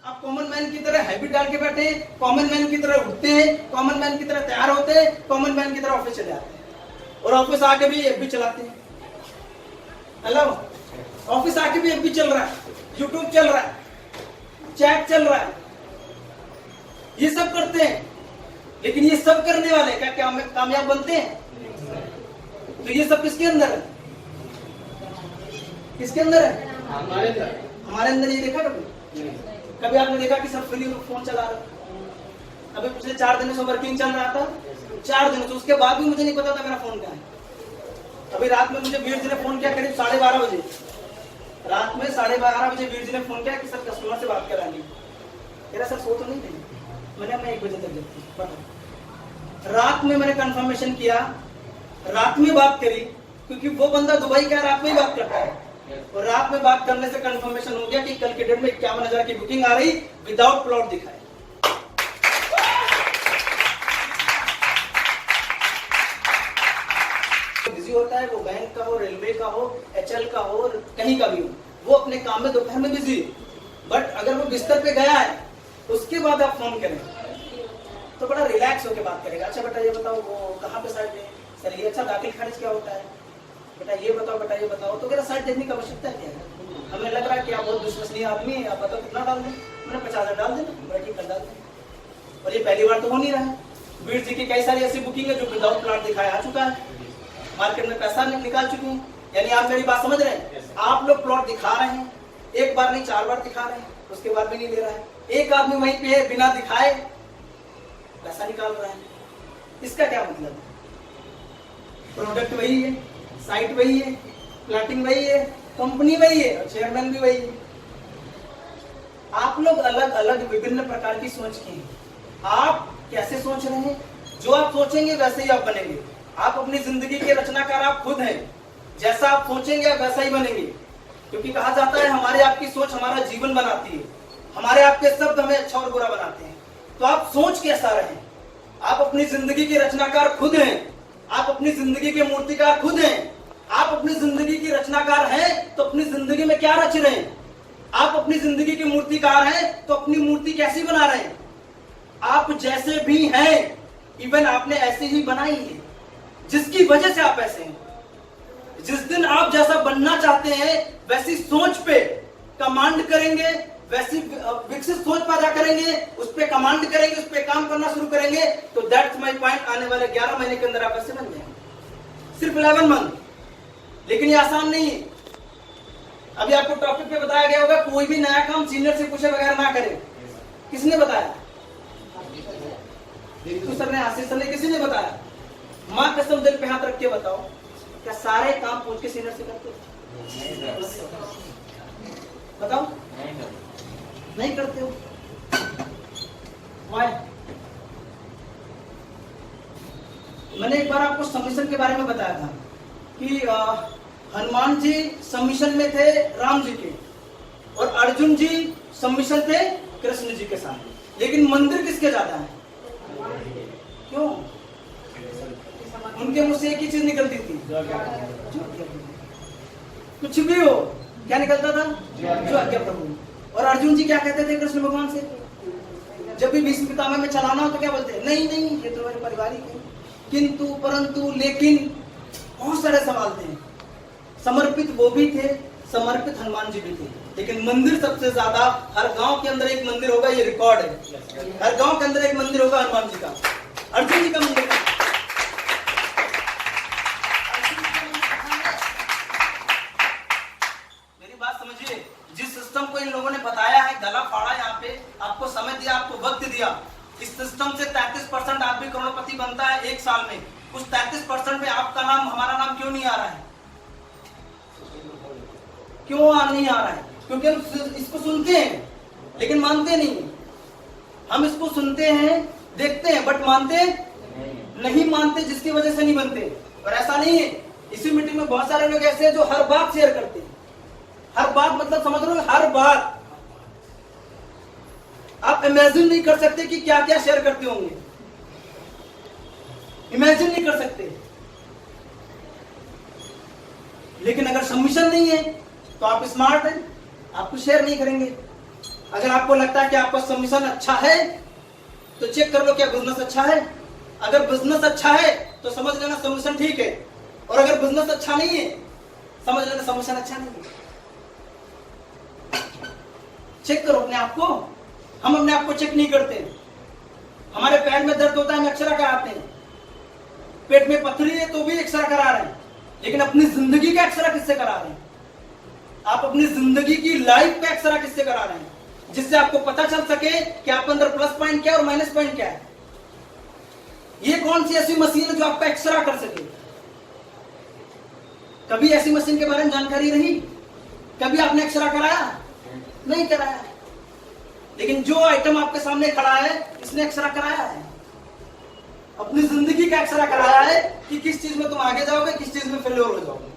आप common man की तरह हैबिट डाल के बैठे हैं, कॉमन मैन की तरह उठते हैं, कॉमन मैन की तरह तैयार होते हैं, कॉमन मैन की तरह ऑफिस चले जाते हैं और ऑफिस आके भी एफबी चलाते हैं। हेलो, ऑफिस आके भी एफबी चल रहा है, यूट्यूब चल रहा है, चैट चल रहा है, ये सब करते हैं। लेकिन ये सब करने वाले क्या कामयाब बनते हैं? तो ये सब किसके अंदर है? किसके अंदर है? हमारे अंदर। ये देखा कभी आपने देखा कि सब फ्री फोन चला रहे? अभी पिछले 4 दिनों से वर्किंग चल रहा था, 4 दिनों से, उसके बाद भी मुझे नहीं पता था मेरा फोन क्या है। अभी रात में मुझे वीर जी ने फोन किया करीब 12:30 बजे, रात में 12:30 बजे वीर जी ने फोन किया कि सर कस्टमर से बात करानी। मेरा सर सो तो नहीं गई, मैं 1 बजे तक जगती। रात में मैंने कंफर्मेशन किया, रात में बात करी, क्योंकि वो बंदा दुबई का रात में ही बात करता है, और रात में बात करने से कंफर्मेशन हो गया कि कल के डेट में 51,000 की बुकिंग आ रही विदाउट प्लॉट दिखाए। बिजी होता है, वो बैंक का हो, रेलवे का हो, एचएल का हो, कहीं का भी हो, वो अपने काम में दोपहर में बिजी। बट अगर वो बिस्तर पे गया है, उसके बाद आप फोन करें तो बड़ा रिलैक्स होकर बात करेगा। अच्छा बेटा ये बताओ वो कहाँ पे साइड है, सर ये अच्छा दाखिल खारिज क्या होता है, बेटा ये बताओ, बेटा ये बताओ। तो मेरा साइड देखने की आवश्यकता क्या है? हमें लग रहा है कि आप बहुत विश्वसनीय आदमी है, आप बताओ कितना डाल दें? मैंने 50,000 डाल देना, बड़ा ठीक कर डाल दें। और ये पहली बार तो हो नहीं रहा है। वीर जी की कई सारी ऐसी बुकिंग है जो विदाउट प्लॉट दिखाया आ चुका है, मार्केट में पैसा निकाल चुके हैं। यानी आप मेरी बात समझ रहे हैं? आप लोग प्लॉट दिखा रहे हैं, 1 बार नहीं 4 बार दिखा रहे हैं, उसके बाद भी नहीं ले रहा है। एक आदमी वहीं पे है, बिना दिखाए पैसा निकाल रहा है। इसका क्या मतलब है? प्रोडक्ट वही है, साइट वही है, प्लाटिंग वही है, कंपनी वही है, और चेयरमैन भी वही है। आप लोग अलग अलग विभिन्न प्रकार की सोच के हैं। आप कैसे सोच रहे हैं? जो आप सोचेंगे वैसे ही आप बनेंगे। आप अपनी जिंदगी के रचनाकार आप खुद हैं, जैसा आप सोचेंगे आप वैसा ही बनेंगे। क्योंकि कहा जाता है हमारे आपकी सोच हमारा जीवन बनाती है, हमारे आपके शब्द हमें अच्छा और बुरा बनाते हैं। तो आप सोच कैसा रहे? आप अपनी जिंदगी के रचनाकार खुद हैं, आप अपनी जिंदगी के मूर्तिकार खुद हैं। आप अपनी जिंदगी की रचनाकार हैं तो अपनी जिंदगी में क्या रच रहे हैं? आप अपनी जिंदगी के मूर्तिकार हैं तो अपनी मूर्ति कैसी बना रहे हैं? आप जैसे भी हैं, इवन आपने ऐसे ही बनाई है, जिसकी वजह से आप ऐसे हैं। जिस दिन आप जैसा बनना चाहते हैं वैसी सोच पे कमांड करेंगे, वैसी विकसित सोच पैदा करेंगे, उस पे कमांड करेंगे, उस पे काम करना शुरू करेंगे, तो दैट्स माय पॉइंट। आने वाले 11 महीने के अंदर आप ऐसे बन जाएंगे, सिर्फ 11 मंथ। लेकिन ये आसान नहीं है। अभी आपको टॉपिक पे बताया गया होगा कोई भी नया काम सीनियर से पूछे बगैर ना करे। किसने बताया? तो सर ने, आशीष सर ने, किसी ने बताया? मां कसम दिल पे हाथ रख के बताओ, क्या सारे काम पूछ के सीनियर से करते? बताओ, नहीं करते हो। Why? मैंने एक बार आपको सबमिशन के बारे में बताया था कि हनुमान जी सबमिशन में थे राम जी के, और अर्जुन जी सबमिशन थे कृष्ण जी के साथ। लेकिन मंदिर किसके ज्यादा है? क्यों? उनके मुंह से एक ही चीज निकलती थी, कुछ भी हो, क्या निकलता था? जो आज्ञा प्रभु। और अर्जुन जी क्या कहते थे कृष्ण भगवान से? जब भी भीष्म पितामह में चलाना हो तो क्या बोलते हैं? नहीं नहीं, ये तो मेरे पारिवारिक है, किंतु परंतु लेकिन, बहुत सारे सवाल थे। समर्पित वो भी थे, समर्पित हनुमान जी भी थे। लेकिन मंदिर सबसे ज्यादा, हर गांव के अंदर एक मंदिर होगा, ये रिकॉर्ड है। हर गांव के अंदर एक मंदिर होगा हनुमान जी का, अर्जुन जी का मंदिर। मेरी बात समझिए, जिस सिस्टम को इन लोगों ने बताया है, गला फाड़ा यहाँ पे, आपको समय दिया, आपको वक्त दिया, इस सिस्टम से 33% आदमी करोड़पति बनता है 1 साल में। उस 33% में आपका नाम, हमारा नाम क्यों नहीं आ रहा है? क्यों नहीं आ रहा है? क्योंकि हम इसको सुनते हैं लेकिन मानते नहीं। हम इसको सुनते हैं, देखते हैं, बट मानते नहीं। मानते जिसकी वजह से नहीं बनते। और ऐसा नहीं है, इसी मीटिंग में बहुत सारे लोग ऐसे हैं जो हर बात शेयर करते हैं। हर बात मतलब समझ रहे हो? हर बात। आप इमेजिन नहीं कर सकते कि क्या क्या शेयर करते होंगे, इमेजिन नहीं कर सकते। लेकिन अगर सबमिशन नहीं है तो आप स्मार्ट हैं, आप कुछ शेयर नहीं करेंगे। अगर आपको लगता है कि आपका सबमिशन अच्छा है तो चेक कर लो क्या बिजनेस अच्छा है। अगर बिजनेस अच्छा है तो समझ लेना सबमिशन ठीक है, और अगर बिजनेस अच्छा नहीं है समझ लेना सबमिशन अच्छा नहीं है। चेक करो अपने आप को। हम अपने आप को चेक नहीं करते। हमारे पैर में दर्द होता है हम एक्सरा कराते हैं, पेट में पथरी है तो भी एक्सरा करा रहे हैं, लेकिन अपनी जिंदगी का एक्सरा किससे करा रहे हैं? आप अपनी जिंदगी की लाइफ का एक्सरा किससे करा रहे हैं, जिससे आपको पता चल सके कि आपके अंदर प्लस पॉइंट क्या है और माइनस पॉइंट क्या है। ये कौन सी ऐसी मशीन है जो आपका एक्सरा कर सके? कभी ऐसी मशीन के बारे में जानकारी रही? कभी आपने एक्सरा कराया? नहीं कराया। लेकिन जो आइटम आपके सामने खड़ा है इसने एक्सरा कराया है, अपनी जिंदगी का एक्सरा कराया है कि किस चीज में तुम आगे जाओगे, किस चीज में फेल्योर हो जाओगे।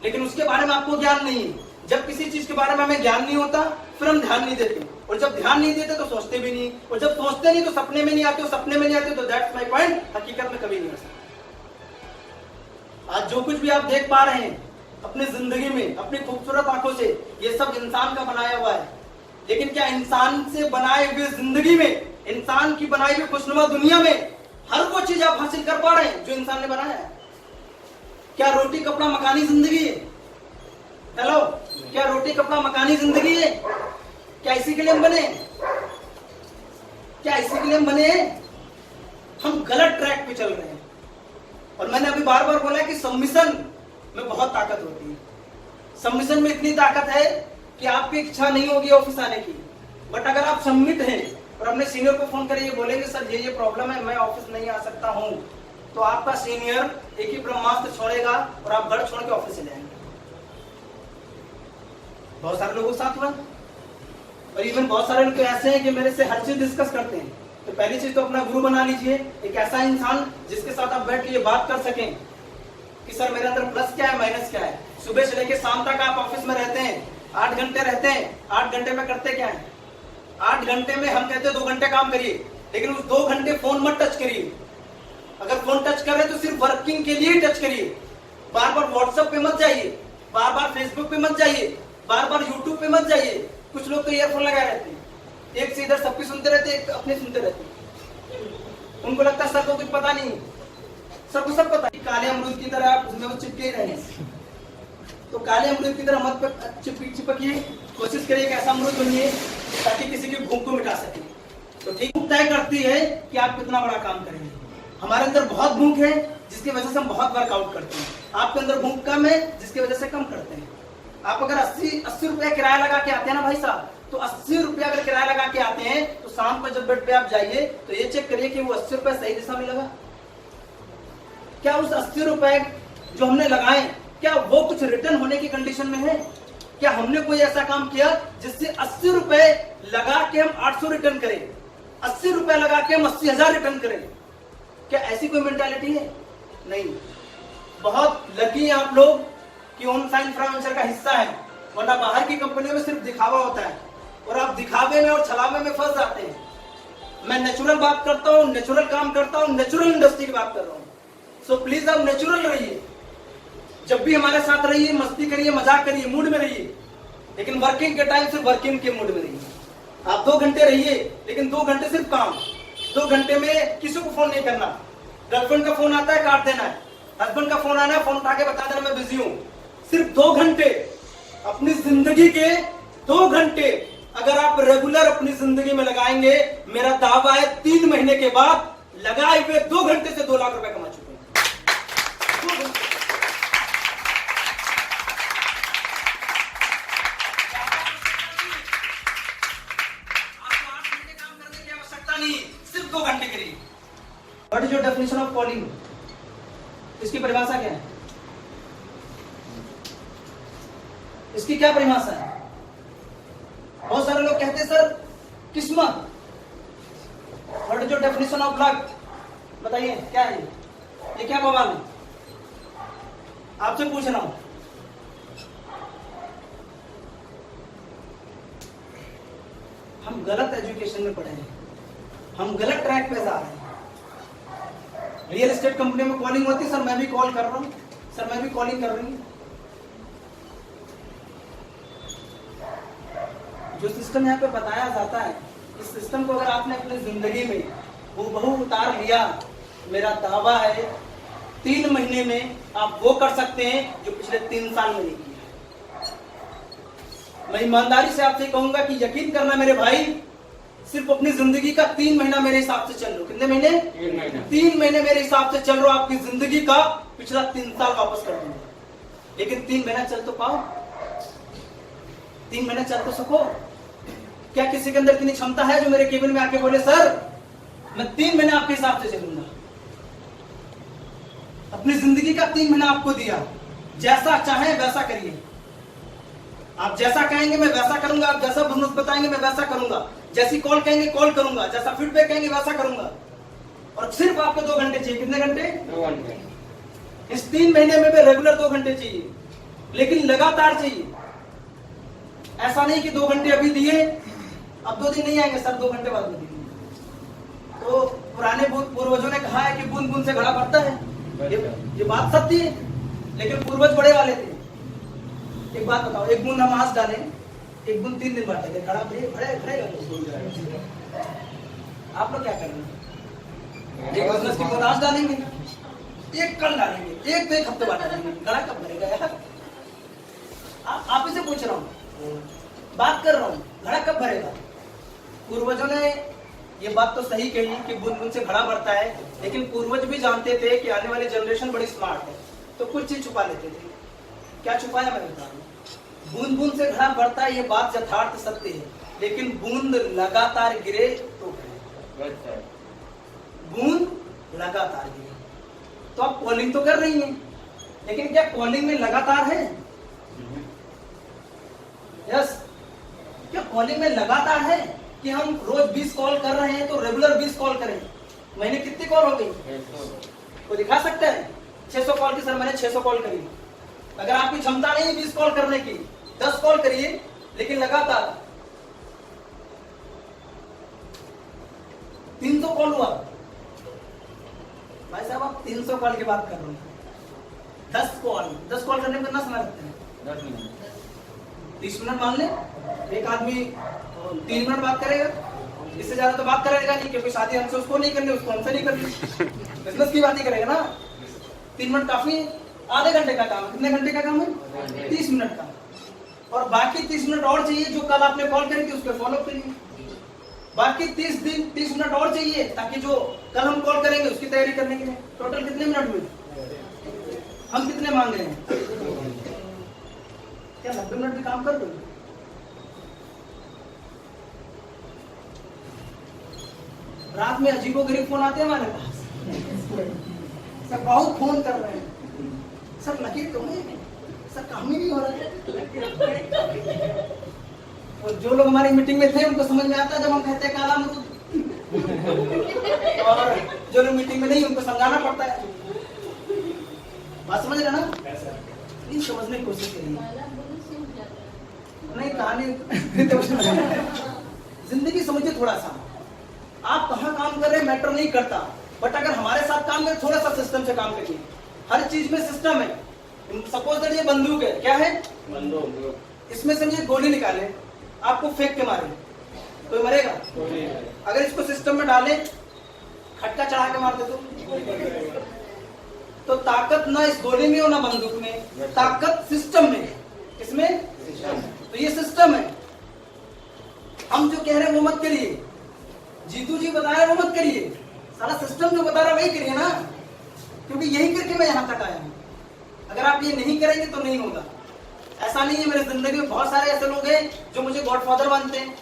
लेकिन उसके बारे में आपको ज्ञान नहीं है। जब किसी चीज के बारे में हमें ज्ञान नहीं होता फिर हम ध्यान नहीं देते, और जब ध्यान नहीं देते तो सोचते भी नहीं, और जब सोचते नहीं तो सपने में नहीं आते, और सपने में नहीं आते तो दैट्स माय पॉइंट, हकीकत में कभी नहीं हो सकता। आज जो कुछ भी आप देख पा रहे हैं अपनी जिंदगी में अपनी खूबसूरत आंखों से, ये सब इंसान का बनाया हुआ है। लेकिन क्या इंसान से बनाए हुए जिंदगी में, इंसान की बनाई हुई खुशनुमा दुनिया में हर वो चीज आप हासिल कर पा रहे हैं जो इंसान ने बनाया है? क्या रोटी कपड़ा मकानी जिंदगी है? हेलो, क्या रोटी कपड़ा मकानी जिंदगी है? क्या इसी के लिए हम बने? क्या इसी के लिए हम बने? हम गलत ट्रैक पे चल रहे हैं। और मैंने अभी बार बार बोला है कि सबमिशन में बहुत ताकत होती है। सबमिशन में इतनी ताकत है कि आपकी इच्छा नहीं होगी ऑफिस आने की, बट अगर आप सबमिट हैं और अपने सीनियर को फोन करेंगे, बोलेंगे सर ये प्रॉब्लम है, मैं ऑफिस नहीं आ सकता हूं, तो आपका सीनियर एक ही ब्रह्मास्त्र छोड़ेगा और आप घर छोड़ के ऑफिस चले जाएंगे। बहुत सारे लोगों के साथ हुआ, और इवन बहुत सारे लोग ऐसे हैं कि मेरे से हर चीज डिस्कस करते हैं। तो पहली चीज तो अपना गुरु बना लीजिए, एक ऐसा इंसान जिसके साथ आप बैठ के ये बात कर सकें कि सर मेरे अंदर प्लस क्या है, माइनस क्या है। सुबह से लेकर शाम तक आप ऑफिस में रहते हैं, 8 घंटे रहते हैं, 8 घंटे में करते क्या है? 8 घंटे में हम कहते हैं 2 घंटे काम करिए, लेकिन उस 2 घंटे फोन मत टच करिए। अगर फोन टच कर रहे तो सिर्फ वर्किंग के लिए टच करिए। बार बार व्हाट्सएप पे मत जाइए, बार बार फेसबुक पे मत जाइए, बार बार यूट्यूब पे मत जाइए। कुछ लोग तो ईयरफोन लगाए रहते हैं, एक से इधर सबकी सुनते रहते हैं, एक अपने सुनते रहते हैं। उनको लगता है सर को कुछ पता नहीं, सर को सब पता। काले अमरूद की तरह आप उसमें चिपके रहे, तो काले अमरूद की तरह मत चिपकिए, कोशिश करिए कि ऐसा अमरूद बनिए ताकि किसी की भूख को मिटा सके। तो ठीक तय करती है कि आप कितना बड़ा काम करेंगे। हमारे अंदर बहुत भूख है जिसकी वजह से हम बहुत वर्कआउट करते हैं, आपके अंदर भूख कम है जिसकी वजह से कम करते हैं। आप अगर 80 रुपया किराया लगा के आते हैं ना भाई साहब, तो 80 रुपया अगर किराया लगा के आते हैं तो शाम को जब बेड पे आप जाइए तो ये चेक करिए कि वो 80 रुपया सही दिशा में लगा। क्या उस 80 रुपए जो हमने लगाए क्या वो कुछ रिटर्न होने की कंडीशन में है? क्या हमने कोई ऐसा काम किया जिससे 80 रुपए लगा के हम 800 रिटर्न करें, 80 रुपए लगा के हम 80,000 रिटर्न करें? क्या ऐसी कोई मेंटालिटी है? नहीं। बहुत लकी हैं आप लोग कि ऑनसाइन इंफ्रास्ट्रक्चर का हिस्सा है, वरना बाहर की कंपनियों में सिर्फ दिखावा होता है और आप दिखावे में और छलावे में फंस जाते हैं। मैं नेचुरल बात करता हूँ, नेचुरल काम करता हूँ, नेचुरल इंडस्ट्री की बात कर रहा हूँ। सो प्लीज आप नेचुरल रहिए, जब भी हमारे साथ रहिए, मस्ती करिए, मजाक करिए, मूड में रहिए, लेकिन वर्किंग के टाइम सिर्फ वर्किंग के मूड में रहिए। आप 2 घंटे रहिए लेकिन 2 घंटे सिर्फ काम। 2 घंटे में किसी को फोन नहीं करना। गर्लफ्रेंड का फोन आता है काट देना है, हस्बैंड का फोन आना है फोन उठा के बता देना मैं बिजी हूं। सिर्फ 2 घंटे अपनी जिंदगी के 2 घंटे अगर आप रेगुलर अपनी जिंदगी में लगाएंगे, मेरा दावा है 3 महीने के बाद लगाए हुए 2 घंटे से 2 लाख रुपए कमा चुके हैं। आपको 8 घंटे काम करने की आवश्यकता नहीं, सिर्फ 2 घंटे करिए। What is your definition of calling? इसकी परिभाषा क्या है? इसकी क्या परिभाषा है? बहुत सारे लोग कहते हैं सर किस्मत। What is your definition of luck? बताइए क्या है ये क्या बवाल है? आपसे पूछ रहा हूं। हम गलत एजुकेशन में पढ़े हैं, हम गलत ट्रैक पे जा रहे हैं। रियल एस्टेट कंपनी में कॉलिंग होती है, सर मैं भी कॉल कर रहा हूं, सर मैं भी कॉलिंग कर रही हूं। जो सिस्टम यहाँ पे बताया जाता है, इस सिस्टम को अगर आपने अपनी जिंदगी में हूबहू उतार लिया, मेरा दावा है 3 महीने में आप वो कर सकते हैं जो पिछले 3 साल में नहीं किया। मैं ईमानदारी से आपसे कहूंगा कि यकीन करना मेरे भाई, सिर्फ अपनी जिंदगी का 3 महीना मेरे हिसाब से चल लो। कितने महीने? 3 महीने मेरे हिसाब से चल लो, आपकी जिंदगी का पिछला 3 साल वापस कर दूंगा। लेकिन 3 महीना चल तो पाओ, 3 महीना चल तो सको। क्या किसी के अंदर इतनी क्षमता है जो मेरे केबिन में आके बोले सर मैं 3 महीने आपके हिसाब से चलूंगा? अपनी जिंदगी का 3 महीना आपको दिया, जैसा चाहे वैसा करिए। आप जैसा कहेंगे मैं वैसा करूंगा, आप जैसा बिजनेस बताएंगे मैं वैसा करूंगा, जैसी कॉल कहेंगे कॉल करूंगा, जैसा फीडबैक कहेंगे वैसा करूंगा। और सिर्फ आपको 2 घंटे चाहिए। कितने घंटे? 2 घंटे। इस 3 महीने में रेगुलर 2 घंटे चाहिए, लेकिन लगातार चाहिए। ऐसा नहीं कि 2 घंटे अभी दिए अब 2 दिन नहीं आएंगे सर, 2 घंटे बाद में दिए। तो पुराने पूर्वजों ने कहा है कि बूंद बूंद से घड़ा भरता है। ये बात सत्य है, लेकिन पूर्वज बड़े वाले थे। एक बात बताओ, एक बूंद हम आज डालें, एक बूंद 3 दिन बाद डालें, घड़ा भरेगा। आप लोग क्या करेंगे? एक बिजनेस की बूंद आज डालेंगे, एक कल डालेंगे, एक तो एक हफ्ते बाद डालेंगे, घड़ा कब भरेगा यार? आप ही से पूछ रहा हूँ, बात कर रहा हूँ, घड़ा कब भरेगा? पूर्वजों ने ये बात तो सही कही कि बूंद बूंद से घड़ा भरता है, लेकिन पूर्वज भी जानते थे कि आने वाली जनरेशन बड़ी स्मार्ट है, तो कुछ चीज छुपा लेते थे। क्या छुपाया मैं बता रहा हूँ। बूंद बूंद से घड़ा भरता है, ये बात यथार्थ सत्य है, लेकिन बूंद लगातार गिरे तो भरे। बूंद लगातार गिरे तो आप कॉलिंग तो कर रही हैं, लेकिन क्या कॉलिंग में लगातार है? यस, क्या कॉलिंग में लगातार है कि हम रोज 20 कॉल कर रहे हैं तो रेगुलर 20 कॉल करें? महीने कितनी कॉल हो गई? कोई दिखा सकता है? 600 कॉल की सर मैंने 600 कॉल करी। अगर आपकी क्षमता नहीं है 20 कॉल करने की, 10 कॉल करिए, लेकिन लगातार। 300 कॉल हुआ भाई साहब, आप 300 कॉल की बात कर रहे हैं। 10 कॉल करने में कितना समय लगता है? 10 मिनट। 30 मिनट मान ले। एक आदमी 3 मिनट बात करेगा, इससे ज्यादा तो बात करेगा नहीं, क्योंकि शादी हमसे उसको नहीं करनी, उसको हमसे नहीं करनी, बिजनेस की बात ही करेगा ना। 3 मिनट काफी है। आधे घंटे का काम, कितने घंटे का काम है? 30 मिनट का। और बाकी 30 मिनट और चाहिए जो कल आपने कॉल करी थी उसके फॉलो करिए। बाकी 30 मिनट और चाहिए ताकि जो कल हम कॉल करेंगे उसकी तैयारी करने के लिए। टोटल कितने मिनट हुए? हम कितने मांग रहे हैं? क्या 90 मिनट भी काम कर दो? रात में अजीबोगरीब फोन आते हैं हमारे पास, सर बहुत फोन कर रहे हैं, सर लगे तो नहीं, सर काम ही नहीं हो रहा है। और जो लोग हमारी मीटिंग में थे उनको समझ में आता है जब हम कहते हैं काला अमरूद, और जो लोग मीटिंग में नहीं उनको समझाना पड़ता है। बात समझ रहे ना? नहीं समझने की कोशिश करिए। नहीं कहानी जिंदगी समझिए थोड़ा सा। आप कहाँ काम कर रहे हैं मैटर नहीं करता, बट अगर हमारे साथ काम करें थोड़ा सा सिस्टम से काम करिए। हर चीज में सिस्टम है। सपोज दैट ये बंदूक है, क्या है? बंदूक। इसमें से मुझे गोली निकाले, आपको फेंक के मारे, कोई मरेगा? अगर इसको सिस्टम में डाले, खटका चढ़ा के मार दे तो ताकत ना इस गोली में हो ना बंदूक में, ताकत सिस्टम में। किसमें? तो ये सिस्टम है। हम जो कह रहे हैं वो मत करिए, जीतू जी बता रहे हैं वो मत करिए, सारा सिस्टम जो बता रहा है वही करिए ना, क्योंकि यही करके मैं यहाँ तक आया हूँ। अगर आप ये नहीं करेंगे तो नहीं होगा। ऐसा नहीं है, मेरे जिंदगी में बहुत सारे ऐसे लोग हैं जो मुझे गॉडफादर मानते हैं,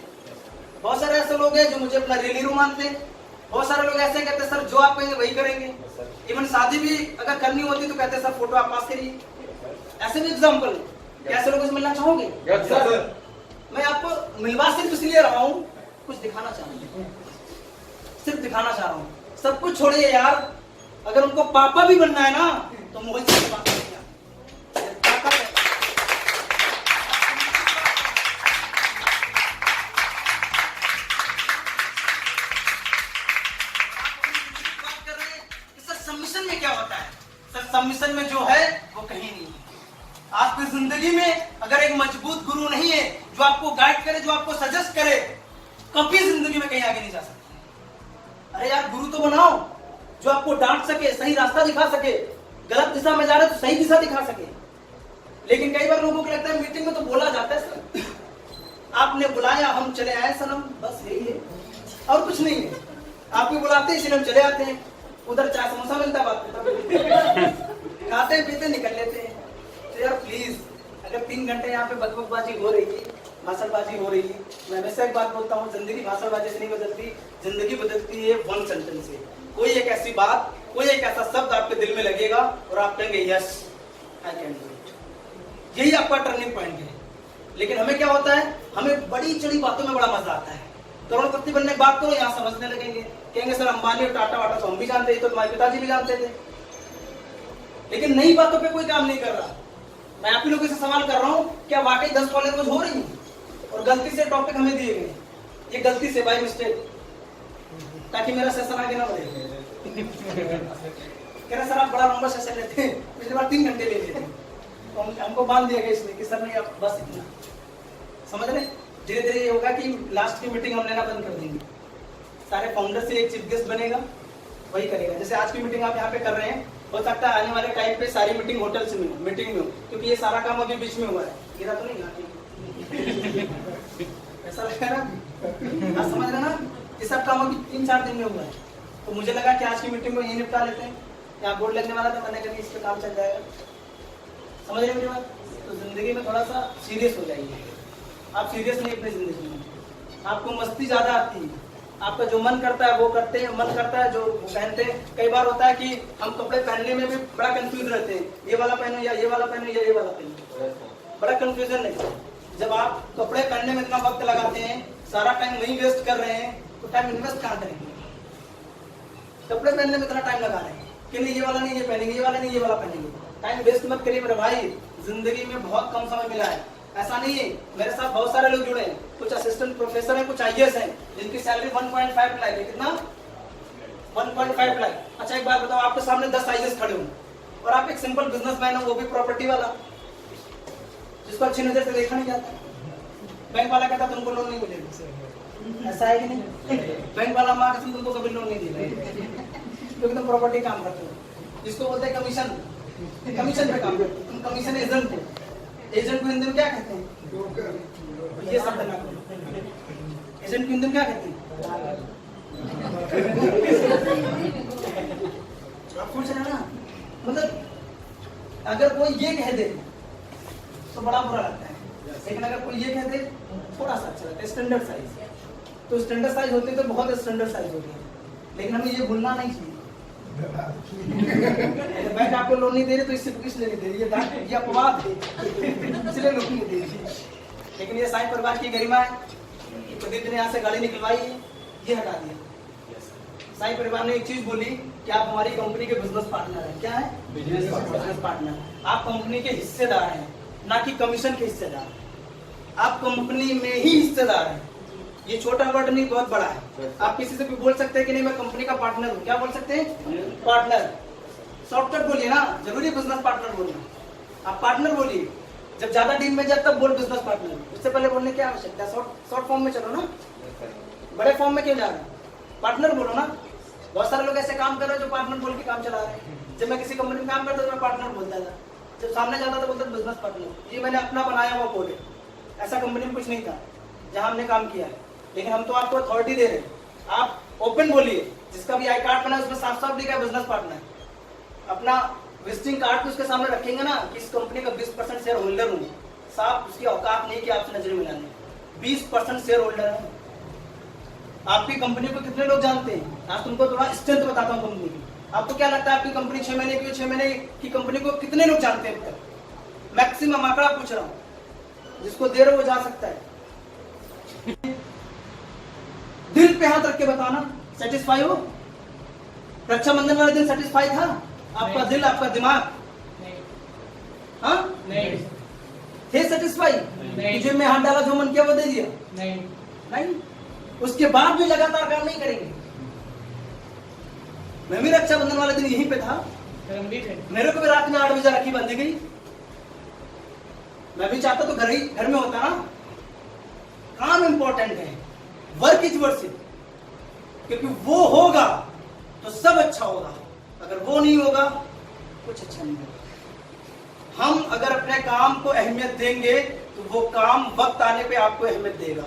बहुत सारे ऐसे लोग हैं जो मुझे अपना रियल हीरो मानते हैं, बहुत सारे लोग ऐसे कहते हैं सर जो आप कहेंगे वही करेंगे। इवन शादी भी अगर करनी होती तो कहते हैं सर फोटो आप पास करिए। ऐसे भी एग्जाम्पल। कैसे लोगों से मिलना चाहोगे? मैं आपको मिलवा सिर्फ इसलिए रहा हूँ, कुछ दिखाना चाह रहा हूँ, सिर्फ दिखाना चाह रहा हूँ। सब कुछ छोड़िए यार, अगर उनको पापा भी बनना है ना तो मोहित से बात करिए। सबमिशन में क्या होता है? सर सबमिशन में जो है वो कहीं नहीं है। आपकी जिंदगी में अगर एक मजबूत गुरु नहीं है, जो आपको गाइड करे, जो आपको सजेस्ट करे, कभी जिंदगी में कहीं आगे नहीं जा सकते। अरे यार गुरु तो बनाओ जो आपको डांट सके, सही रास्ता दिखा सके, गलत दिशा में जा रहे तो सही दिशा दिखा सके। लेकिन कई बार लोगों को लगता है मीटिंग में तो बोला जाता है सर, आपने बुलाया हम चले आए सनम, बस यही है और कुछ नहीं है। आप भी बुलाते हैं इसलिए हम चले आते हैं, उधर चाय समोसा मिलता है, बात खाते पीते निकल लेते हैं। तो यार प्लीज, अगर 3 घंटे यहाँ पे बकबकबाजी हो रही है, भाषणबाजी हो रही है, मैं हमेशा एक बात बोलता हूँ, जिंदगी भाषणबाजी से नहीं बदलती, जिंदगी बदलती है 1 सेंटेंस से। कोई एक ऐसी बात, कोई एक ऐसा शब्द आपके दिल में लगेगा और आप कहेंगे yes I can do it. यही आपका टर्निंग पॉइंट है। लेकिन हमें क्या होता है, हमें बड़ी चढ़ी बातों में बड़ा मजा आता है। करोड़पति बनने की बात करो, यहाँ समझने लगेंगे, कहेंगे सर अंबानी और टाटा वाटा तो हम भी जानते थे, तो तुम्हारे पिताजी भी जानते थे। लेकिन नई बातों पे कोई काम नहीं कर रहा। मैं आप ही लोगों से सवाल कर रहा हूँ, क्या वाकई 10 कॉलेज रोज हो रही है और गलती से टॉपिक हमें दिए गए, ये गलती से बाय मिस्टेक, ताकि मेरा सेशन आगे ना बढ़े। कह रहे सर आप बड़ा लंबा सेशन लेते हैं, पिछली बार 3 घंटे ले लेते हैं, तो हमको बांध दिया गया इसलिए कि सर नहीं आप बस इतना समझ रहे। धीरे धीरे ये होगा कि लास्ट की मीटिंग हम लेना बंद कर देंगे, सारे फाउंडर से एक चीफ गेस्ट बनेगा, वही करेगा। जैसे आज की मीटिंग आप यहाँ पे कर रहे हैं, हो सकता है आने वाले टाइम पे सारी मीटिंग होटल से मीटिंग में हो, क्योंकि ये सारा काम अभी बीच में हुआ है, गिरा तो नहीं ऐसा लगा ना, आप समझ रहे ना, ये सब काम अभी 3-4 दिन में हुआ है। तो मुझे लगा कि आज की मीटिंग में यही निपटा लेते हैं, यहाँ बोर्ड लगने वाला था, मैंने कहा इस पे काम चल जाएगा। समझ रहे मेरी बात। तो जिंदगी में थोड़ा सा सीरियस हो जाइए। आप सीरियस नहीं अपनी जिंदगी में, आपको मस्ती ज्यादा आती है, आपका जो मन करता है वो करते हैं, मन करता है जो पहनते हैं। कई बार होता है कि हम कपड़े पहनने में भी बड़ा कंफ्यूज रहते हैं, ये वाला पहनो या ये वाला पहनो या ये वाला पहनो, बड़ा कंफ्यूजन है। जब आप कपड़े पहनने में इतना वक्त लगाते हैं, सारा टाइम वहीं वेस्ट कर रहे हैं, तो टाइम इन्वेस्ट कहाँ करेंगे। कपड़े पहनने में इतना टाइम लगा रहे हैं कि नहीं ये वाला नहीं ये पहनेंगे, ये वाला नहीं ये वाला पहनेंगे, टाइम वेस्ट मत करिए मेरे भाई। जिंदगी में बहुत कम समय मिला है, ऐसा नहीं है। मेरे साथ बहुत सारे लोग जुड़े हैं, कुछ असिस्टेंट प्रोफेसर हैं, कुछ IAS हैं, जिनकी सैलरी 1.5 लाख है। कितना? 1.5 लाख। अच्छा एक बात बताओ, आपके सामने 10 IAS खड़े हों और आप एक सिंपल बिजनेसमैन हो, वो भी प्रॉपर्टी वाला, जिसको अच्छी नजर से देखा नहीं जाता। बैंक वाला कहता तुमको लोन नहीं मिलेगा, ऐसा है कि नहीं? बैंक वाला माँ कसम तुमको कभी लोन नहीं देगा, क्योंकि तुम प्रॉपर्टी काम करते हो। जिसको बोलते हैं कमीशन, कमीशन पे काम करते हो तुम, कमीशन एजेंट हो। एजेंट को हिंदी में क्या कहते हैं? ये शब्द ना करो। एजेंट को हिंदी में क्या कहते हैं? आप पूछ रहे हैं ना, मतलब अगर कोई ये कह दे तो बड़ा बुरा लगता है, लेकिन अगर कोई ये कह दे थोड़ा सा अच्छा लगता है। स्टैंडर्ड साइज, तो स्टैंडर्ड साइज होते तो बहुत स्टैंडर्ड साइज होते हैं, लेकिन हमें ये भूलना नहीं चाहिए। बैंक आपको लोन नहीं दे रही तो इससे किस लेने दे रही है, ये अपवाद है, इसलिए लोन नहीं दे रही। लेकिन ये साईं परिवार की गरिमा है, प्रदीप ने यहाँ से गाड़ी निकलवाई है, ये हटा दिया। साईं परिवार ने एक चीज बोली कि आप हमारी कंपनी के बिजनेस पार्टनर हैं। क्या है? Business partner. आप कंपनी के हिस्सेदार हैं, ना कि कमीशन के हिस्सेदार। आप कंपनी में ही हिस्सेदार हैं। ये छोटा वर्ड नहीं, बहुत बड़ा है। आप किसी से भी बोल सकते हैं कि नहीं मैं कंपनी का पार्टनर हूँ। क्या बोल सकते हैं? पार्टनर। शॉर्टकट बोलिए ना, जरूरी बिजनेस पार्टनर बोलना। आप पार्टनर बोलिए, जब ज्यादा टीम में जाए तब बोल बिजनेस पार्टनर। उससे पहले बोलने की आवश्यकता है? शॉर्ट फॉर्म में चलो ना, बड़े फॉर्म में क्यों जा रहे हैं? पार्टनर बोलो ना। बहुत सारे लोग ऐसे काम कर रहे हैं जो पार्टनर बोल के काम चला रहे हैं। जब मैं किसी कंपनी में काम करता था मैं पार्टनर बोलता था, जब सामने जाता था बोलता बिजनेस पार्टनर। ये मैंने अपना बनाया हुआ कोड है, ऐसा कंपनी में कुछ नहीं था जहां हमने काम किया है। लेकिन हम तो आपको अथॉरिटी दे रहे हैं, आप ओपन बोलिए। जिसका भी आई कार्ड बना है उसमें साफ साफ लिखा है बिजनेस पार्टनर। अपना विजिटिंग कार्ड को उसके सामने रखेंगे ना कि इस कंपनी का 20% शेयर होल्डर हूँ, साफ उसकी औकात नहीं कि आपसे नजर मिलाने। 20% शेयर होल्डर है। आपकी कंपनी को कितने लोग जानते हैं? आज तुमको थोड़ा स्ट्रेंथ बताता हूँ कंपनी की। आपको क्या लगता है आपकी कंपनी 6 महीने की, 6 महीने की कंपनी को कितने लोग जानते हैं? मैक्सिमम आंकड़ा पूछ रहा हूँ, जिसको दे रहे वो जा सकता है। दिल पे हाथ रख के बताना, सेटिस्फाई हो? रक्षाबंधन वाले दिन सेटिस्फाई था आपका दिल, आपका दिमाग? हाँ नहीं थे सेटिस्फाई? तुझे में हाथ डाला, जो मन किया वो दे दिया? नहीं। उसके बाद भी लगातार काम नहीं करेंगे। मैं भी रक्षाबंधन वाले दिन यहीं पे था, मेरे को भी रात में 8 बजे राखी बांधी गई। मैं भी चाहता तो घर में होता ना, काम इंपॉर्टेंट है, वर्क इज वर्शिप। क्योंकि वो होगा तो सब अच्छा होगा, अगर वो नहीं होगा कुछ अच्छा नहीं होगा। हम अगर अपने काम को अहमियत देंगे तो वो काम वक्त आने पे आपको अहमियत देगा।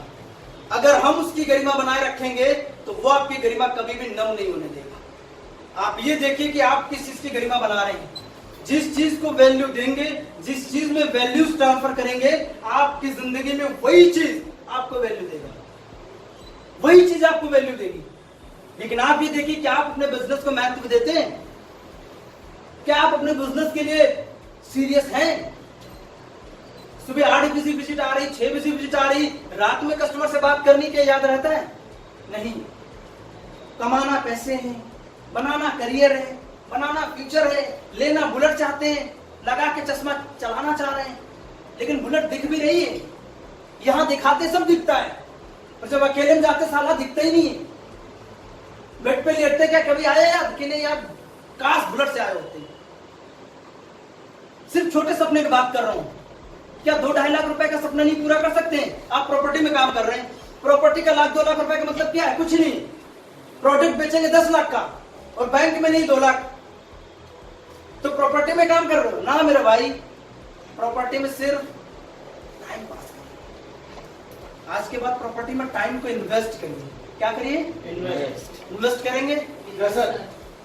अगर हम उसकी गरिमा बनाए रखेंगे तो वो आपकी गरिमा कभी भी नम नहीं होने देगा। आप ये देखिए कि आप किस चीज की गरिमा बना रहे हैं। जिस चीज को वैल्यू देंगे, जिस चीज में वैल्यूज ट्रांसफर करेंगे, आपकी जिंदगी में वही चीज आपको वैल्यू देगा, वही चीज आपको वैल्यू देगी। लेकिन आप ये देखिए कि आप अपने बिजनेस को महत्व देते हैं? क्या आप अपने बिजनेस के लिए सीरियस हैं? सुबह 8 बजे विजिट आ रही, 6 बजे विजिट आ रही, रात में कस्टमर से बात करनी क्या याद रहता है? नहीं। कमाना पैसे हैं, बनाना करियर है, बनाना फ्यूचर है, लेना बुलेट चाहते हैं, लगा के चश्मा चलाना चाह रहे हैं, लेकिन बुलेट दिख भी रही है। यहां दिखाते सब दिखता है, और जब अकेले में जाते साला दिखता ही नहीं है। बेड पे लेटते क्या कभी आए याद कि नहीं यार, काश बुलेट से आए होते। सिर्फ छोटे सपने की बात कर रहा हूं। क्या 2-2.5 लाख रुपए का सपना नहीं पूरा कर सकते हैं? आप प्रॉपर्टी में काम कर रहे हैं, प्रॉपर्टी का 1-2 लाख रुपए का मतलब क्या है? कुछ नहीं। प्रोडक्ट बेचेंगे 10 लाख का और बैंक में नहीं 2 लाख, तो प्रॉपर्टी में काम कर रहे हो ना मेरे भाई। प्रॉपर्टी में सिर्फ टाइम पास करिए। आज के बाद प्रॉपर्टी में टाइम को इन्वेस्ट करिए। क्या करिए? इन्वेस्ट करेंगे,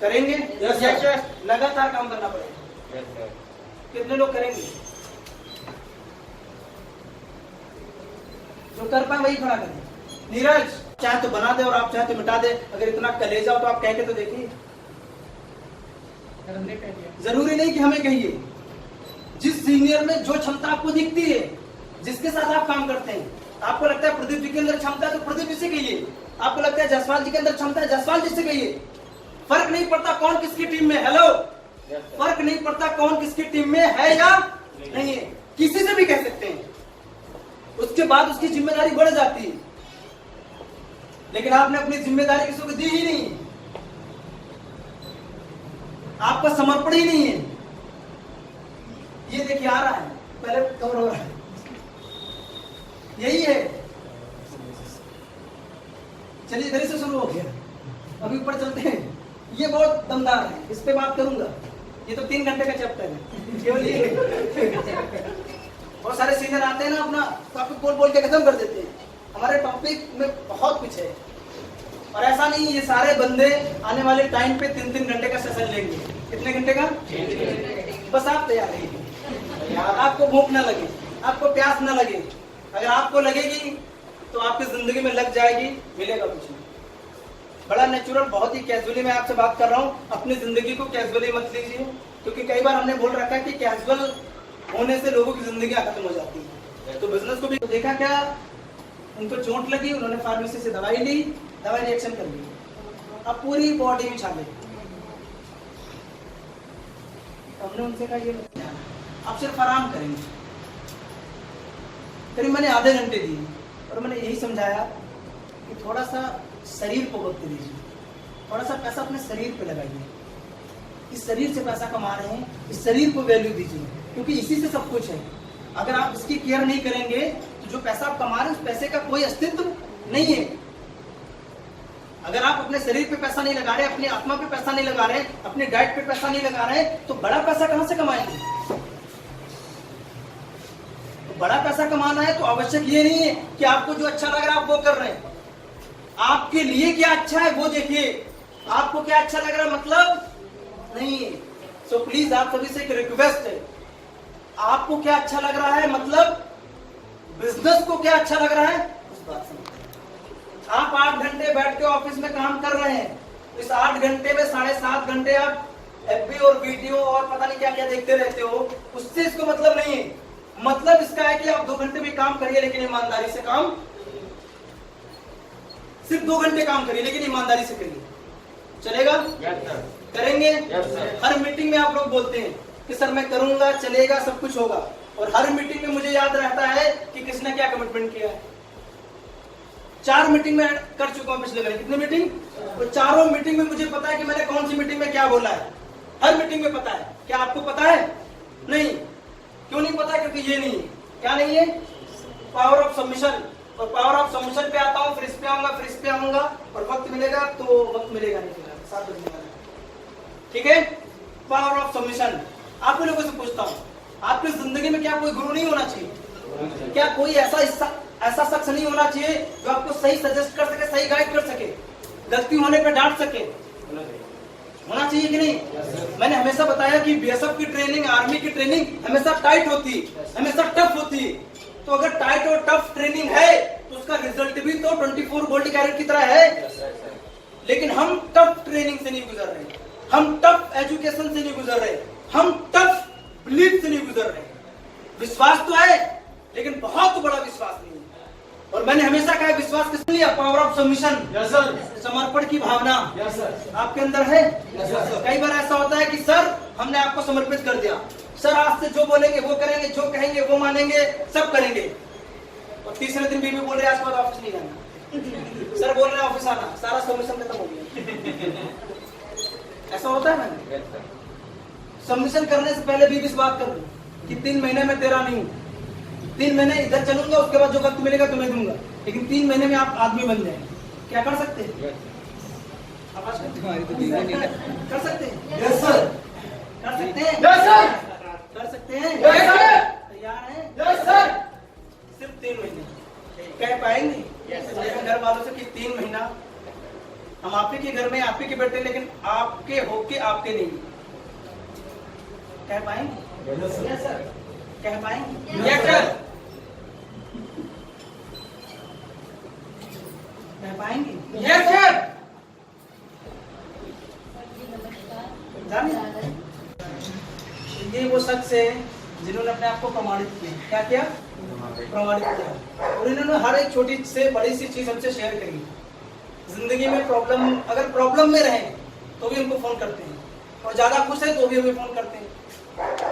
करेंगे, लगातार काम करना पड़ेगा। कितने लोग करेंगे? जो कर पाए वही खड़ा करें। नीरज चाहे तो बना दे और आप चाहे तो मिटा दे। अगर इतना कलेजा हो तो आप कह के तो देखिए। जरूरी नहीं कि हमें कहिए। जिस सीनियर में जो क्षमता आपको दिखती है, जिसके साथ आप काम करते हैं, आपको लगता है प्रदीप जी के अंदर क्षमता है तो प्रदीप जी से कहिए। आपको लगता है जायसवाल जी के अंदर क्षमता है, जायसवाल जी से कहिए। फर्क नहीं पड़ता कौन किसकी टीम में। हेलो, फर्क नहीं पड़ता कौन किसकी टीम में है या नहीं है, किसी से भी कह सकते हैं। उसके बाद उसकी जिम्मेदारी बढ़ जाती है। लेकिन आपने अपनी जिम्मेदारी किसी को दी ही नहीं, आपका समर्पण ही नहीं है। ये देखिए आ रहा है, पहले कवर हो रहा है, यही है। चलिए इधर से शुरू हो गया, अभी ऊपर चलते हैं। ये बहुत दमदार है, इस पे बात करूंगा। ये तो 3 घंटे का चैप्टर है केवल ये। बहुत सारे सीनियर आते हैं ना, अपना टॉपिक बोल बोल के खत्म कर देते हैं। हमारे टॉपिक में बहुत कुछ है, और ऐसा नहीं ये सारे बंदे आने वाले टाइम पे 3-3 घंटे का सेशन लेंगे। कितने घंटे का? बस आप तैयार रहिए। आपको भूख ना लगे, आपको प्यास ना लगे। अगर आपको लगेगी तो आपकी जिंदगी में लग जाएगी, मिलेगा कुछ नहीं। बड़ा नेचुरल, बहुत ही कैजुअली मैं आपसे बात कर रहा हूँ। अपनी जिंदगी को कैजुअली मत लीजिए, क्योंकि कई बार हमने बोल रखा है कि कैजुअल होने से लोगों की जिंदगी खत्म हो जाती है। तो बिजनेस को भी देखा क्या, उनको चोट लगी, उन्होंने फार्मेसी से दवाई ली, दवाई रिएक्शन कर ली, अब पूरी बॉडी में छाले। हमने उनसे कहा ये आप सिर्फ आराम करेंगे। करीब मैंने आधे घंटे दिए और मैंने यही समझाया कि थोड़ा सा शरीर को वक्त दीजिए, थोड़ा सा पैसा अपने शरीर पे लगाइए। इस शरीर से पैसा कमा रहे हैं, इस शरीर को वैल्यू दीजिए, क्योंकि इसी से सब कुछ है। अगर आप इसकी केयर नहीं करेंगे तो जो पैसा आप कमा रहे हैं उस पैसे का कोई अस्तित्व नहीं है। अगर आप अपने शरीर पे पैसा नहीं लगा रहे, अपनी आत्मा पे पैसा नहीं लगा रहे, अपने डाइट पे पैसा नहीं लगा रहे, तो बड़ा पैसा कहां से कमाएंगे? तो बड़ा पैसा कमाना है तो आवश्यक ये नहीं है कि आपको जो अच्छा लग रहा है आप वो कर रहे हैं। आपके लिए क्या अच्छा है वो देखिए। आपको क्या अच्छा लग रहा है मतलब नहीं है। सो प्लीज आप सभी से एक रिक्वेस्ट है, आपको क्या अच्छा लग रहा है मतलब बिजनेस को क्या अच्छा लग रहा है उस बात से। आप 8 घंटे बैठ के ऑफिस में काम कर रहे हैं, इस 8 घंटे में 7.5 घंटे आप एफबी और वीडियो और पता नहीं क्या क्या देखते रहते हो, उससे इसको मतलब नहीं है। मतलब इसका है कि आप 2 घंटे भी काम करिए लेकिन ईमानदारी से काम, सिर्फ 2 घंटे काम करिए लेकिन ईमानदारी से करिए। चलेगा? करेंगे? हर मीटिंग में आप लोग बोलते हैं कि सर मैं करूंगा, चलेगा, सब कुछ होगा, और हर मीटिंग में मुझे याद रहता है कि किसने क्या कमिटमेंट किया है। 4 मीटिंग में कर चुका हूं पिछले बार। कितनी मीटिंग? और चारों मीटिंग में मुझे पता है कि मैंने कौन सी मीटिंग में क्या बोला है। हर मीटिंग में पता है। क्या आपको पता है? नहीं। क्यों नहीं पता? क्योंकि ये नहीं है। क्या नहीं है? Power of submission. और पावर ऑफ सॉल्यूशन पे आता हूँ, फिर इस पे आऊंगा, फिर इस पे आऊंगा, और वक्त मिलेगा तो वक्त मिलेगा नहीं, फिर 7 बजने वाला है। ठीक है, पावर ऑफ सॉल्यूशन। आप लोगों से पूछता हूँ, आपकी जिंदगी में क्या कोई गुरु नहीं होना चाहिए? क्या कोई ऐसा शख्स नहीं होना चाहिए जो आपको सही सजेस्ट कर सके, सही गाइड कर सके, गलती होने पे डांट सके? होना चाहिए कि नहीं? मैंने हमेशा बताया कि बीएसएफ की ट्रेनिंग, आर्मी की ट्रेनिंग हमेशा टाइट होती, हमेशा टफ होती। तो अगर टाइट और टफ ट्रेनिंग है तो उसका रिजल्ट भी तो 24 गोल्ड कैरेट की तरह है। लेकिन हम टफ ट्रेनिंग से नहीं गुजर रहे, हम टफ एजुकेशन से नहीं गुजर रहे, हम टफ बिलीफ से नहीं गुजर रहे। विश्वास तो है लेकिन बहुत बड़ा विश्वास नहीं है। और मैंने हमेशा कहा विश्वास किस लिए? पावर ऑफ सबमिशन, समर्पण की भावना आपके अंदर है। कई बार ऐसा होता है कि सर हमने आपको समर्पित कर दिया, सर आज से जो बोलेंगे वो करेंगे, जो कहेंगे वो मानेंगे, सब करेंगे। और तीसरे दिन बीवी बोल रहे आज के बाद ऑफिस नहीं जाना, सर बोल रहे ऑफिस आना, सारा सबमिशन खत्म हो गया। ऐसा होता है मैंने सबमिशन करने से पहले बीवी से बात कर लूं कि 3 महीने में तेरा नहीं हूं, 3 महीने इधर चलूंगा, उसके बाद जो वक्त मिलेगा तुम्हें दूंगा, लेकिन 3 महीने में आप आदमी बन जाए। क्या कर सकते हैं? आप आज कर सकते हैं? Yes sir. कर सकते हैं? Yes sir. कर सकते हैं? Yes sir. तैयार हैं? Yes sir. सिर्फ 3 महीने कह पाएंगे? Yes sir. घर वालों से कि 3 महीना हम आप ही के घर में, आप ही के बेटे, लेकिन आपके होके आपके नहीं, कह पाएंगे? Yes sir. कह पाएंगे? Yes sir. कह पाएंगे? Yes sir. जानिए ये वो शख्स है जिन्होंने अपने आप को प्रमाणित किया। क्या किया? प्रमाणित किया। और इन्होंने हर एक छोटी से बड़ी सी चीज हमसे शेयर करी। जिंदगी में प्रॉब्लम, अगर प्रॉब्लम में रहे तो भी उनको फोन करते हैं, और ज्यादा खुश है तो भी हमें फोन करते हैं।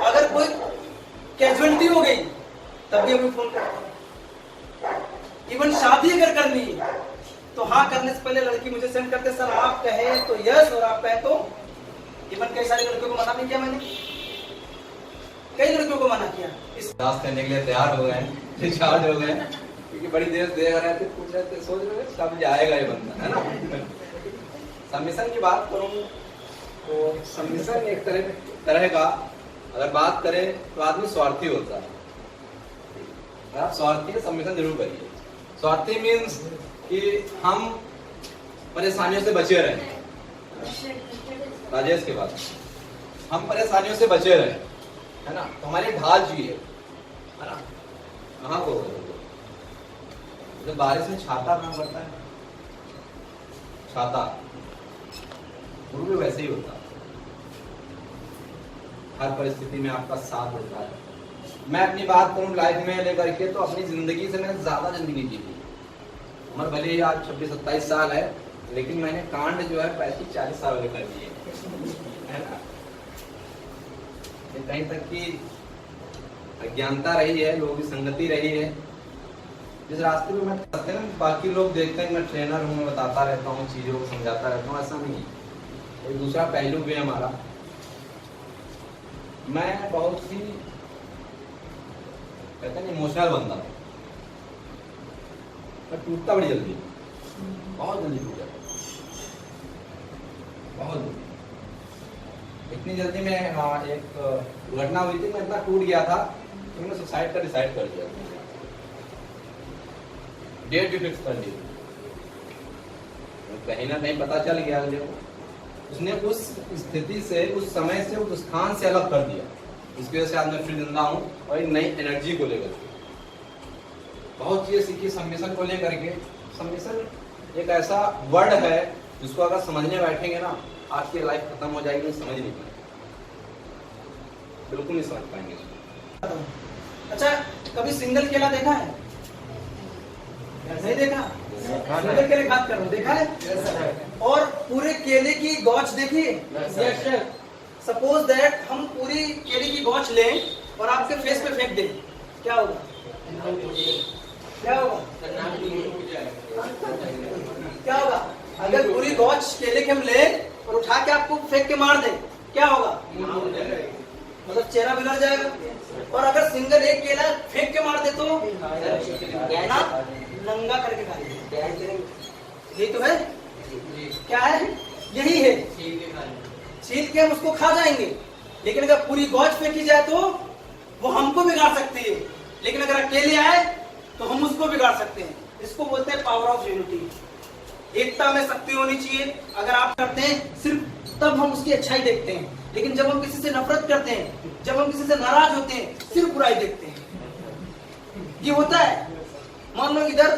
अगर कोई कैजुअलिटी हो गई तब भी हमें फोन करते हैं। इवन शादी अगर करनी है तो हाँ करने से पहले लड़की मुझे सेंड करते, सर आप कहे तो यस और आप कहे तो। इवन कई सारी लड़कियों को मना भी किया मैंने, कई लड़कियों को मना किया। इस टास्क करने के लिए तैयार हो गए, रिचार्ज हो गए, क्योंकि बड़ी देर से देख रहे थे, पूछ रहे थे, सोच रहे थे कब जाएगा ये बंदा, है ना। सबमिशन की बात करूं तो सबमिशन एक तरह का अगर बात करें तो आदमी स्वार्थी होता है। अगर आप स्वार्थी है सबमिशन जरूर करिए। स्वार्थी मीन्स कि हम परेशानियों से बचे रहें। राजेश के बाद हम परेशानियों से बचे रहें, है ना, तो हमारी ढाल चाहिए, है ना। कहाँ को जब बारिश में छाता कहाँ पड़ता है? छाता गुरु भी वैसे ही होता है, हर परिस्थिति में आपका साथ होता है। मैं अपनी बात करूं लाइफ में लेकर के, तो अपनी जिंदगी से मैंने ज्यादा जिंदगी जी ली। उम्र भले ही आज 26-27 साल है, लेकिन मैंने कांड जो है 35-40 साल वाले कर दिए, है ना। कहीं तक की अज्ञानता रही है, लोगों की संगति रही है। जिस रास्ते में मैं करते हैं, बाकी लोग देखते हैं मैं ट्रेनर हूँ, मैं बताता रहता हूँ, चीजों को समझाता रहता हूँ, ऐसा नहीं। एक दूसरा पहलू भी है हमारा। मैं बहुत ही कहते हैं इमोशनल बंदा, मैं टूटता बड़ी जल्दी, बहुत जल्दी टूट जाता, बहुत जल्दी। इतनी जल्दी में एक घटना हुई थी, मैं इतना टूट गया था कि मैंने सुसाइड का डिसाइड कर दिया, डेट भी फिक्स कर दी। कहीं ना कहीं पता चल गया मुझे, उसने उस स्थिति से, उस समय से, उस स्थान से अलग कर दिया। इसकी वजह से आज मैं फिर जिंदा हूँ और एक नई एनर्जी को लेकर बहुत चीजें सीखी सबमिशन को लेकर के। सबमिशन एक ऐसा वर्ड है जिसको अगर समझने बैठेंगे ना, आपकी लाइफ खत्म हो जाएगी, नहीं समझ नहीं पाएंगे, बिल्कुल नहीं समझ पाएंगे। अच्छा, कभी सिंगल केला देखा है? नहीं देखा? सिंगल केले खाद कर रहा हूं, देखा है? और पूरे केले की गौच देखिए। सपोज दैट हम पूरी केले की गौच लें और आपके फेस पे फेंक दें, क्या होगा? क्या होगा? क्या होगा? अगर पूरी गौच केले के हम लें और उठा के आपको फेंक के मार दें, क्या होगा? मतलब चेहरा बिगड़ जाएगा। और अगर सिंगल एक केला फेंक के मार दे तो ना, नंगा करके खा लेंगे। प्याज करेंगे यही तो है, जी क्या है, यही है। ठीक है खाएंगे छील के हम उसको खा जाएंगे, लेकिन अगर पूरी गौज फेंकी जाए तो वो हमको बिगाड़ सकती है, लेकिन अगर अकेले आए तो हम उसको बिगाड़ सकते हैं। इसको बोलते हैं पावर ऑफ यूनिटी। एकता में शक्ति होनी चाहिए। अगर आप करते हैं सिर्फ तब हम उसकी अच्छाई देखते हैं, लेकिन जब हम किसी से नफरत करते हैं, जब हम किसी से नाराज होते हैं, सिर्फ बुराई देखते हैं। ये होता है। मान लो इधर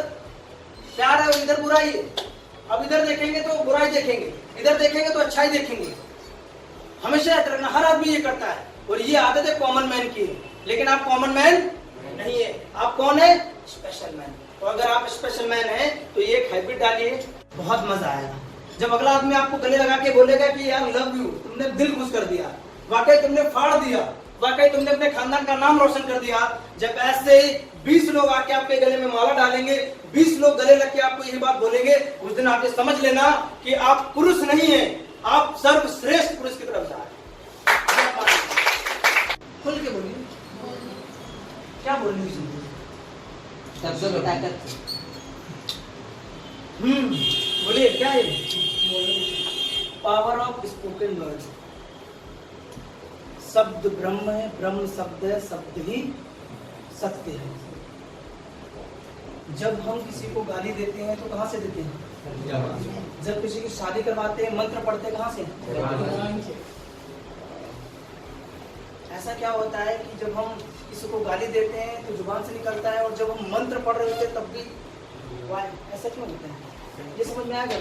प्यार है और इधर बुराई है, अब इधर देखेंगे तो बुराई देखेंगे, इधर देखेंगे तो अच्छाई देखेंगे। हमेशा याद रखना, हर आदमी ये करता है और ये आदत है कॉमन मैन की है। लेकिन आप कॉमन मैन नहीं है, आप कौन है, स्पेशल मैन। तो अगर आप स्पेशल मैन हैं तो ये एक हैबिट डालिए, बहुत मजा आएगा। जब अगला आदमी आपको गले लगा के बोलेगा कि यार लव यू, तुमने दिल खुश कर दिया, वाकई तुमने फाड़ दिया, वाकई तुमने अपने खानदान का नाम रोशन कर दिया। जब ऐसे 20 लोग आके आपके गले में माला डालेंगे, 20 लोग गले लग के आपको यही बात बोलेंगे, उस दिन आप ये समझ लेना कि आप पुरुष नहीं है, आप सर्वश्रेष्ठ पुरुष की तरफ जा रहे हैं। खुल के बोलिए, क्या बोलने की जरूरत है? शब्दों की ताकत बोलिए क्या है? Power of spoken word. शब्द ब्रह्म है, ब्रह्म शब्द है, शब्द ही सत्य है। जब हम किसी को गाली देते हैं तो कहाँ से देते हैं? जब किसी की शादी करवाते हैं मंत्र पढ़ते हैं, कहाँ से? ऐसा क्या होता है कि जब हम किसी को गाली देते हैं तो जुबान से निकलता है, और जब हम मंत्र पढ़ रहे होते हैं तब भी वाह, ऐसा क्यों होता है? ये समझ में आ गया?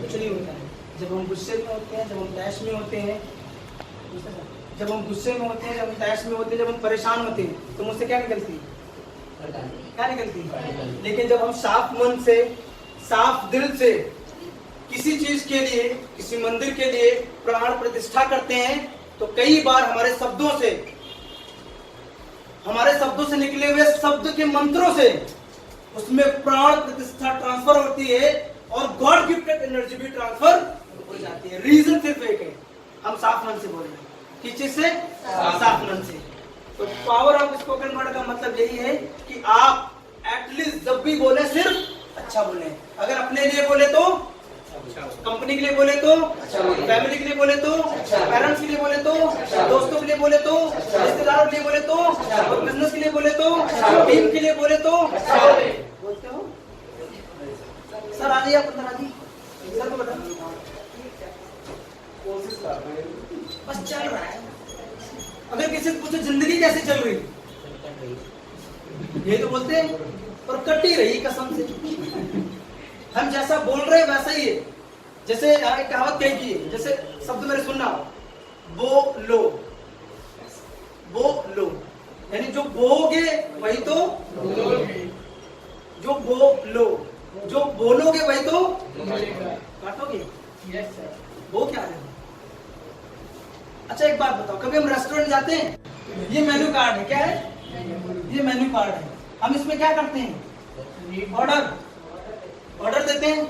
कुछ नहीं होता है। जब हम गुस्से में होते हैं, जब हम तैश में होते हैं, जब हम गुस्से में होते हैं, जब हम तैश में होते हैं, जब हम परेशान होते हैं, तो मुझसे क्या निकलती है? क्या निकलती है? लेकिन जब हम साफ मन से, साफ दिल से किसी चीज के लिए, किसी मंदिर के लिए प्राण प्रतिष्ठा करते हैं, तो कई बार हमारे शब्दों से निकले हुए शब्द के मंत्रों से उसमें प्राण प्रतिष्ठा ट्रांसफर होती है और गॉड गिफ्टेड एनर्जी भी ट्रांसफर हो जाती है। रीजन सिर्फ एक है, हम साफ मन से बोल रहे हैं। किस चीज से? साफ मन से। तो पावर ऑफ स्पोकन वर्ड का मतलब यही है कि आप एटलीस्ट जब भी बोले सिर्फ अच्छा बोले। अगर अपने लिए बोले तो, कंपनी के लिए बोले तो, फैमिली के लिए बोले तो, पेरेंट्स के लिए बोले तो, दोस्तों के लिए बोले तो, रिश्तेदारों के लिए बोले तो, और बिजनेस के लिए बोले तो, टीम के लिए बोले तो बोलते हो। सर आ जाइए, आप अंदर आ जाइए। सर को बता, कोशिश कर रहे हैं, बस चल रहा है। अगर किसी से पूछो जिंदगी कैसे चल रही, यही तो बोलते हैं, और कटी रही कसम से। हम जैसा बोल रहे हैं वैसा ही है। जैसे यहाँ एक कहावत कही की है, जैसे शब्द मेरे सुनना, बोलो, बोलो, यानी जो बोगे वही तो, जो बोलो, जो बोलोगे वही तो काटोगे। वो क्या है? अच्छा एक बात बताओ, कभी हम रेस्टोरेंट जाते हैं, ये मेन्यू कार्ड है, क्या है? ये मेन्यू कार्ड है। हम इसमें क्या करते हैं? ऑर्डर देते हैं।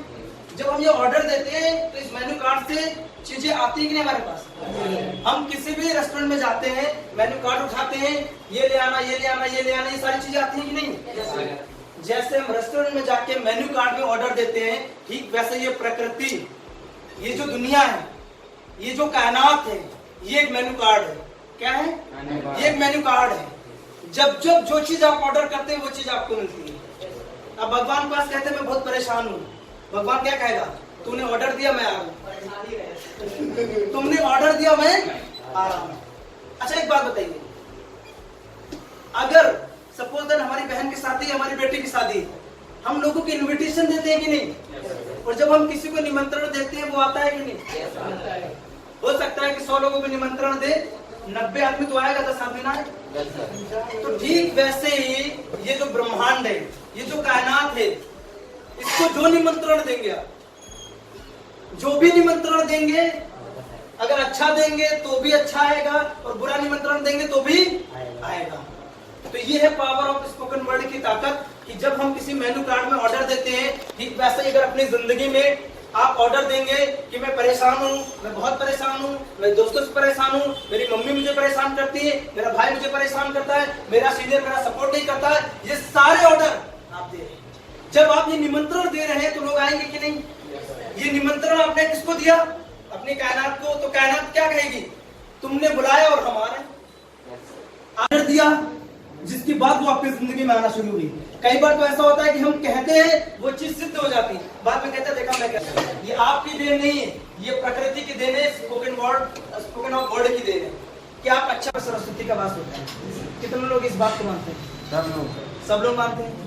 जब हम ये ऑर्डर देते हैं तो इस मेन्यू कार्ड से चीजें आती है कि नहीं हमारे पास? हम किसी भी रेस्टोरेंट में जाते हैं, मेन्यू कार्ड उठाते हैं, ये ले आना, ये ले आना, ये ले आना, ये सारी चीजें आती है कि नहीं? जैसे हम रेस्टोरेंट में जाके मेन्यू कार्ड में ऑर्डर देते हैं, ठीक वैसे ये प्रकृति, ये जो दुनिया है, ये जो कायनात है, ये एक मेन्यू कार्ड है। क्या है? ये एक मेन्यू कार्ड है। जब जब जो चीज आप ऑर्डर करते हैं वो चीज आपको मिलती है। अब भगवान पास कहते हैं मैं बहुत परेशान हूँ, भगवान क्या कहेगा? तूने ऑर्डर दिया, मैं आ रहा हूँ। तुमने ऑर्डर दिया, मैं आ रहा हूँ। अच्छा एक बात बताइए, अगर सपोज दैट हमारी बहन की शादी, हमारी बेटी की शादी, हम लोगों को इनविटेशन देते हैं कि नहीं? और जब हम किसी को निमंत्रण देते हैं वो आता है कि नहीं? हो सकता है कि 100 लोगों को निमंत्रण दे, 90 आदमी तो आएगा, 10 आदमी ना आए। तो ठीक वैसे ही ये जो ब्रह्मांड है, ये जो कायनात है, इसको जो निमंत्रण देंगे आप, जो भी निमंत्रण देंगे, अगर अच्छा देंगे तो भी अच्छा आएगा, और बुरा निमंत्रण देंगे तो भी आएगा। तो ये है पावर ऑफ स्पोकन वर्ड की ताकत, कि जब हम किसी मेन्यू कार्ड में ऑर्डर देते हैं, ठीक वैसे ही अगर अपनी जिंदगी में आप ऑर्डर देंगे कि मैं परेशान हूँ, मैं बहुत परेशान हूँ, मैं दोस्तों से परेशान हूँ, मेरी मम्मी मुझे परेशान करती है, मेरा भाई मुझे परेशान करता है, मेरा सीनियर मेरा सपोर्ट नहीं करता है, ये सारे ऑर्डर आप दे रहे हैं। जब आप ये निमंत्रण दे रहे हैं तो लोग आएंगे कि नहीं? ये निमंत्रण आपने किसको दिया? अपनी कायनात को। तो कायनात क्या कहेगी? तुमने बुलाया और हम आ रहे हैं। ऑर्डर दिया जिसकी बात वो आपकी जिंदगी में आना शुरू हुई। कई बार तो ऐसा होता है कि हम कहते हैं वो चीज सिद्ध हो जाती है, बाद में कहते हैं देखा मैं कहता हूं। ये आपकी देन नहीं है, ये प्रकृति की देन है, स्पोकन ऑफ वर्ड की देन है कि आप अच्छा सरस्वती का वास होता है। कितने लोग इस बात को मानते हैं? सब लोग मानते हैं।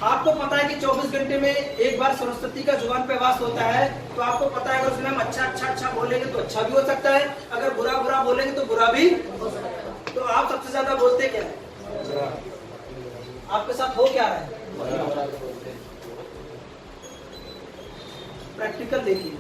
आपको पता है कि 24 घंटे में एक बार सरस्वती का जुबान पे वास होता है, तो आपको पता है अगर उसमें हम अच्छा बोलेंगे तो अच्छा भी हो सकता है, अगर बुरा बोलेंगे तो बुरा भी हो सकता है। तो आप सबसे ज्यादा बोलते क्या है? आपके साथ हो क्या रहा है? प्रैक्टिकल देखिए।